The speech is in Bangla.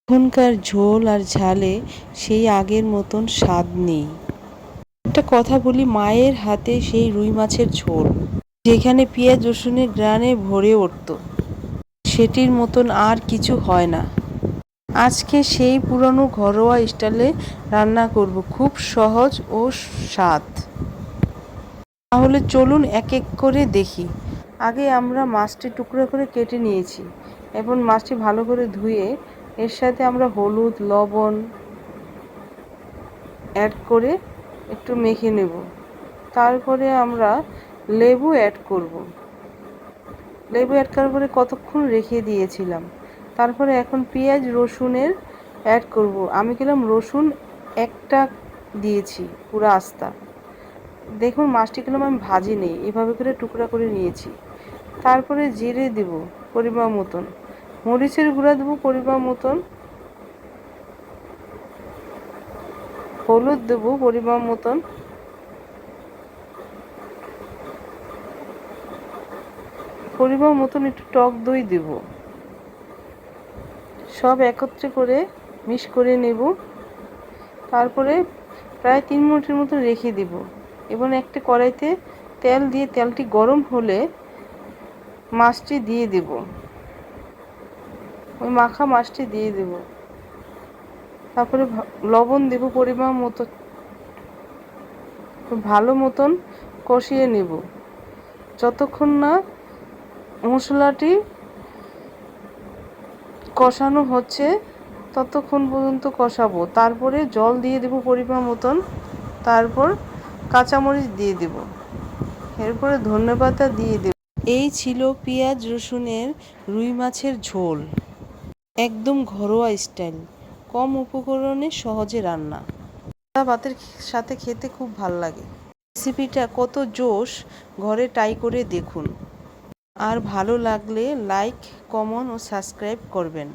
এখনকার ঝোল আর ঝালে সেই আগের মতন স্বাদ নেই। একটা কথা বলি, মায়ের হাতে সেই রুই মাছের ঝোল যেখানে পেঁয়াজ রসুনের ঘ্রাণে ভরে উঠত, সেটির মতন আর কিছু হয় না। আজকে সেই পুরনো ঘরোয়া স্টাইলে রান্না করব, খুব সহজ ও স্বাদ। তাহলে চলুন এক এক করে দেখি। আগে আমরা মাছটি টুকরো করে কেটে নিয়েছি। এবং মাছটি ভালো করে ধুয়ে এর সাথে আমরা হলুদ লবণ অ্যাড করে একটু মেখে নেব। তারপরে আমরা লেবু অ্যাড করব। লেবু অ্যাড করার পরে কতক্ষণ রেখে দিয়েছিলাম। তারপরে এখন পেঁয়াজ রসুনের অ্যাড করব। আমি কিলাম রসুন একটা দিয়েছি পুরো আস্তা। দেখুন মাছটি কিলাম আমি ভাজি নেই, এভাবে করে টুকরা করে নিয়েছি। তারপরে জিরে দেব পরিমাণ মতন, মরিচের গুঁড়া দেবো পরিমাণ মতন, হলুদ দেবো পরিমাণ মতন, পরিমাণ মতন একটু টক দই দেব। সব একত্রে করে মিক্স করে নেব। তারপরে প্রায় 3 মিনিটের মতো রেখে দেব। এবং একটা কড়াইতে তেল দিয়ে তেলটি গরম হলে মাছটি দিয়ে দেব। ওই মাখা মাছটি দিয়ে দেব। তারপরে লবণ দেব পরিমাণ মতো, ভালো মতন কষিয়ে নেব যতক্ষণ না মশলাটি কষানো হচ্ছে, ততক্ষণ পর্যন্ত কষাবো। তারপরে জল দিয়ে দেব পরিমাণ মতন, তারপর কাঁচামরিচ দিয়ে দেব, এরপরে ধনেপাতা দিয়ে দেব। এই ছিল পেঁয়াজ রসুনের রুই মাছের ঝোল, একদম ঘরোয়া স্টাইল, কম উপকরণে সহজে রান্না। ভাতের সাথে খেতে খুব ভালো লাগে। রেসিপিটা কত জোশ, ঘরে ট্রাই করে দেখুন। আর ভালো লাগলে লাইক কমেন্ট ও সাবস্ক্রাইব করবেন।